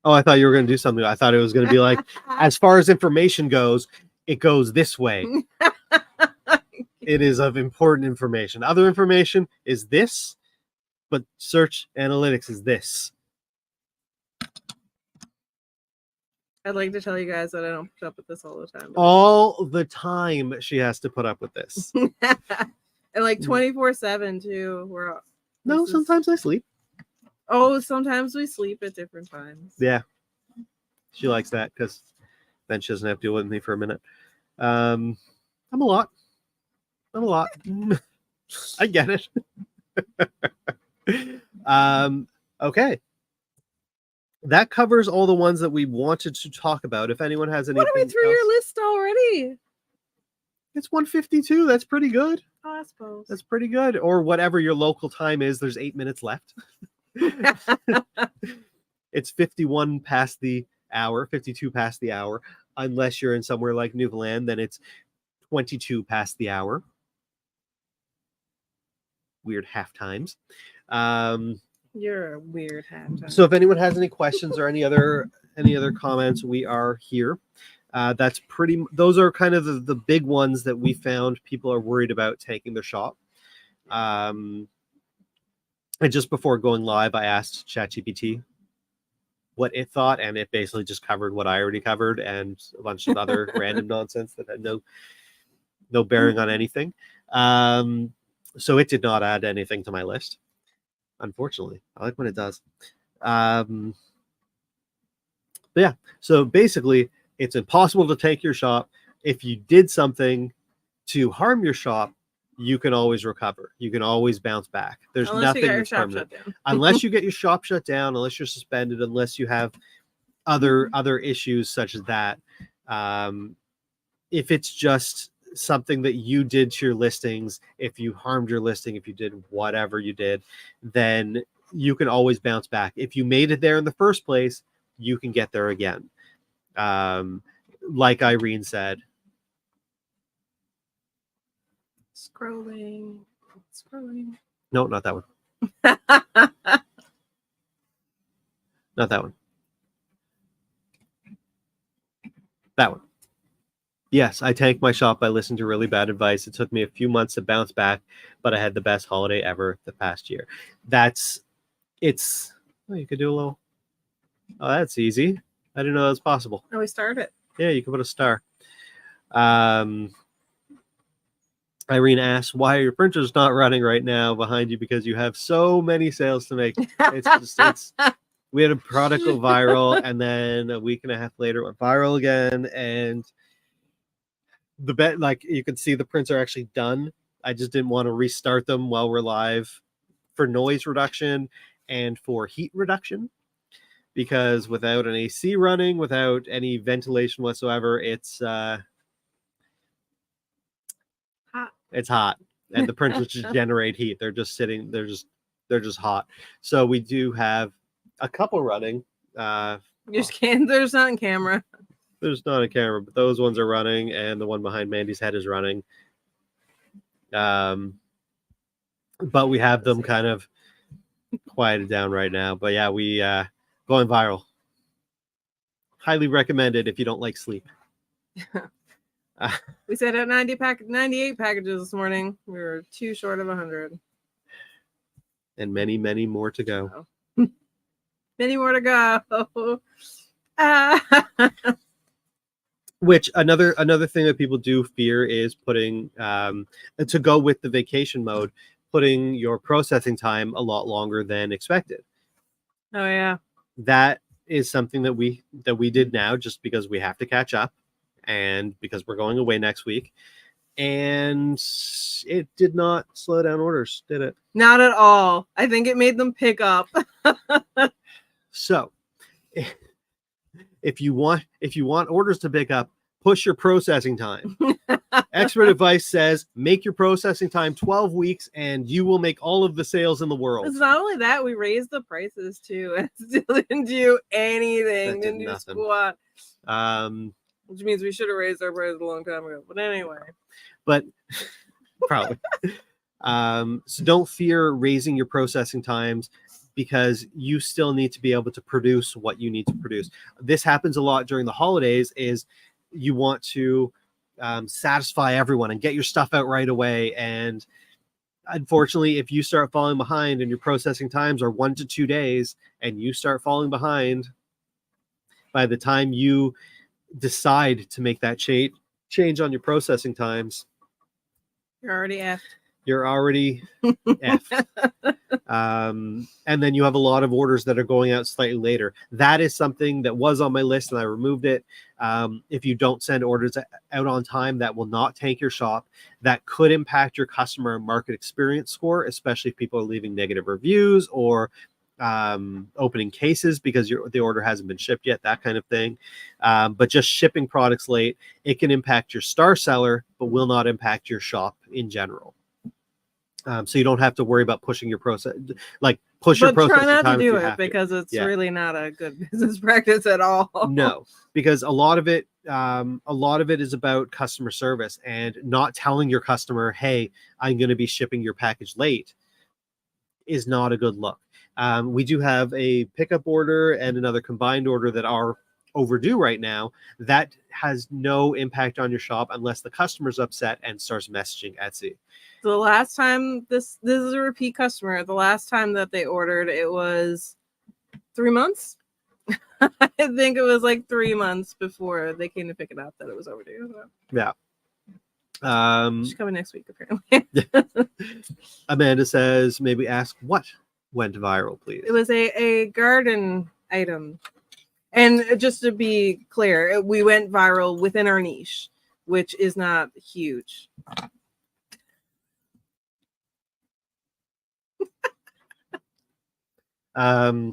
Oh, I thought you were going to do something. I thought it was going to be like, as far as information goes, it goes this way. It is of important information. Other information is this, but search analytics is this. I'd like to tell you guys that I don't put up with this all the time. All the time she has to put up with this. And like 24/7 too. No, sometimes I sleep. Oh, sometimes we sleep at different times. Yeah. She likes that because then she doesn't have to deal with me for a minute. I'm a lot. I get it. Okay. That covers all the ones that we wanted to talk about. If anyone has anything What are we through your list already? It's 1:52. That's pretty good. Oh, I suppose. That's pretty good. Or whatever your local time is. There's 8 minutes left. It's 51 past the hour, 52 past the hour. Unless you're in somewhere like Newfoundland, then it's 22 past the hour. Weird half times. You're a weird halftime. So if anyone has any questions or any other comments, we are here. Those are kind of the big ones that we found people are worried about taking their shop. And just before going live, I asked ChatGPT what it thought, and it basically just covered what I already covered and a bunch of other random nonsense that had no bearing on anything. So it did not add anything to my list, unfortunately. I like when it does. But yeah, so basically, it's impossible to take your shop. If you did something to harm your shop, you can always recover. You can always bounce back. There's nothing that's permanent. Unless you get your shop shut down, unless you're suspended, unless you have other issues such as that. If it's just something that you did to your listings, if you harmed your listing, if you did whatever you did, then you can always bounce back. If you made it there in the first place, you can get there again. Like Irene said. Scrolling. No, not that one. Not that one. That one. Yes, I tanked my shop by listening to really bad advice. It took me a few months to bounce back, but I had the best holiday ever the past year. You could do a little. Oh, that's easy. I didn't know that was possible. Oh, we started. Yeah, you can put a star. Irene asks, why are your printers not running right now behind you? Because you have so many sales to make. We had a product go viral, and then a week and a half later it went viral again. And you can see the prints are actually done. I just didn't want to restart them while we're live for noise reduction and for heat reduction. Because without an AC running, without any ventilation whatsoever, it's hot. It's hot, and the printers just generate heat. They're just sitting. They're just hot. So we do have a couple running. There's not a camera. There's not a camera, but those ones are running, and the one behind Mandy's head is running. But we have them kind of quieted down right now. But yeah, we going viral. Highly recommended if you don't like sleep. We said at 98 packages this morning. We were 2 short of 100. And many, many more to go. Many more to go. Which another thing that people do fear is putting to go with the vacation mode, putting your processing time a lot longer than expected. Oh yeah. That is something that we did now just because we have to catch up and because we're going away next week. And it did not slow down orders, did it? Not at all. I think it made them pick up. So if you want orders to pick up, push your processing time. Expert advice says make your processing time 12 weeks and you will make all of the sales in the world. It's not only that, we raised the prices too and still didn't do anything. That did Didn't do nothing. squat. Um, Which means we should have raised our prices a long time ago. But anyway. but probably. So don't fear raising your processing times because you still need to be able to produce what you need to produce. This happens a lot during the holidays is you want to satisfy everyone and get your stuff out right away. And unfortunately, if you start falling behind and your processing times are 1 to 2 days and you start falling behind, by the time you decide to make that change on your processing times, You're already effed. you're already effed. And then you have a lot of orders that are going out slightly later. That is something that was on my list and I removed it. If you don't send orders out on time, that will not tank your shop. That could impact your customer market experience score, especially if people are leaving negative reviews or opening cases because the order hasn't been shipped yet, that kind of thing. But just shipping products late, it can impact your star seller, but will not impact your shop in general. So you don't have to worry about pushing your process, like push your process. But try not to do it because it's really not a good business practice at all. No, because a lot of it is about customer service and not telling your customer, "Hey, I'm going to be shipping your package late," is not a good look. We do have a pickup order and another combined order that are overdue right now. That has no impact on your shop unless the customer's upset and starts messaging Etsy. The last time this is a repeat customer. The last time that they ordered, it was 3 months. I think it was like 3 months before they came to pick it up that it was overdue. So. Yeah. She's coming next week, apparently. Amanda says, maybe ask what went viral, please. It was a garden item. And just to be clear, we went viral within our niche, which is not huge. A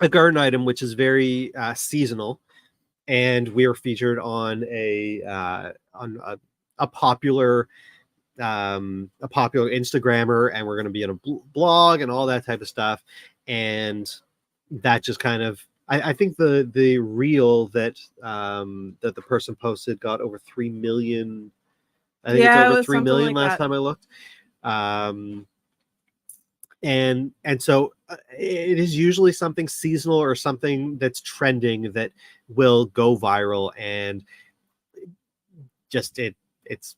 garden item which is very seasonal, and we are featured on a popular Instagrammer, and we're going to be in a blog and all that type of stuff. And that just kind of, I think the reel that that the person posted got over 3 million. I think it's over 3 million last time I looked. And so it is usually something seasonal or something that's trending that will go viral, and just it's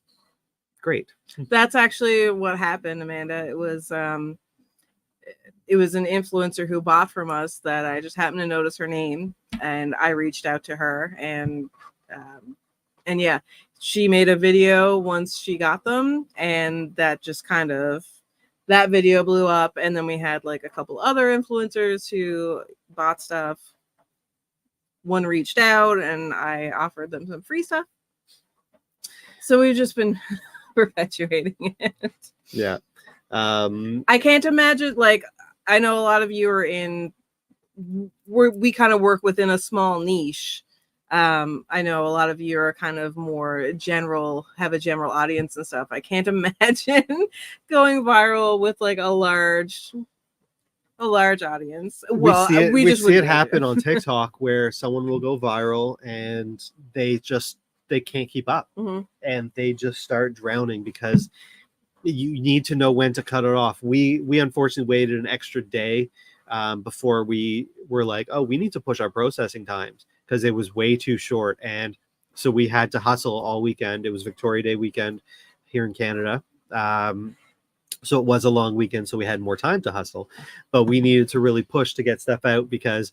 great. That's actually what happened, Amanda. It was an influencer who bought from us that I just happened to notice her name, and I reached out to her, and yeah, she made a video once she got them, and that just kind of, that video blew up. And then we had like a couple other influencers who bought stuff. One reached out and I offered them some free stuff. So we've just been perpetuating it. Yeah. I can't imagine, like, I know a lot of you are we kind of work within a small niche. I know a lot of you are kind of more general, have a general audience and stuff. I can't imagine going viral with like a large audience. Well, we see it happen on TikTok where someone will go viral and they can't keep up, and they just start drowning because you need to know when to cut it off. We unfortunately waited an extra day before we were like, oh, we need to push our processing times, because it was way too short. And so we had to hustle all weekend. It was Victoria Day weekend here in Canada. So it was a long weekend, so we had more time to hustle. But we needed to really push to get stuff out because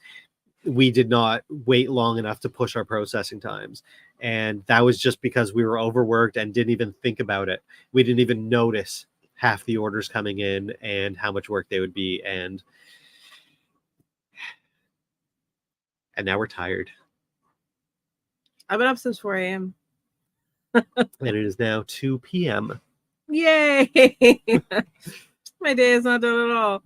we did not wait long enough to push our processing times. And that was just because we were overworked and didn't even think about it. We didn't even notice half the orders coming in and how much work they would be. And now we're tired. I've been up since 4 a.m. And it is now 2 p.m. Yay! My day is not done at all.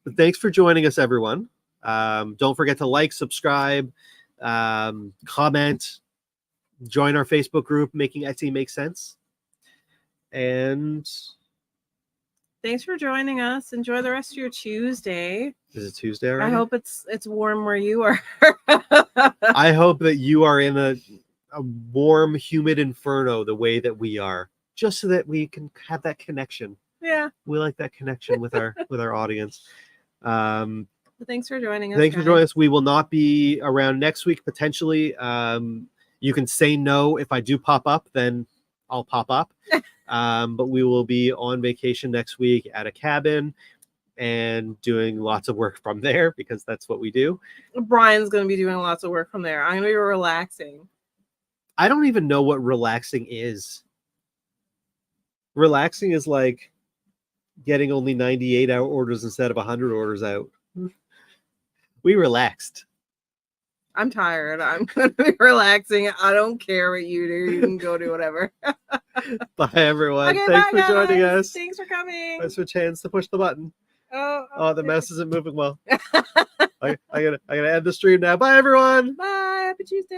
But thanks for joining us, everyone. Don't forget to like, subscribe, comment, join our Facebook group, Making Etsy Make Sense. And thanks for joining us. Enjoy the rest of your Tuesday. is it Tuesday already? I hope it's warm where you are. I hope that you are in a warm, humid inferno the way that we are, just so that we can have that connection. Yeah. We like that connection with our audience. Thanks for joining us. Thanks for joining us. We will not be around next week, potentially. You can say no. If I do pop up, then I'll pop up. But we will be on vacation next week at a cabin and doing lots of work from there, because that's what we do. Brian's going to be doing lots of work from there. I'm going to be relaxing. I don't even know what relaxing is. Relaxing is like getting only 98 hour orders instead of 100 orders out. We relaxed. I'm tired. I'm going to be relaxing. I don't care what you do. You can go do whatever. Bye, everyone. Okay, Thanks bye, for joining guys. us. Thanks for coming. Let's switch hands to push the button. Oh, the mouse isn't moving well. I gotta end the stream now. Bye, everyone. Bye. Happy Tuesday.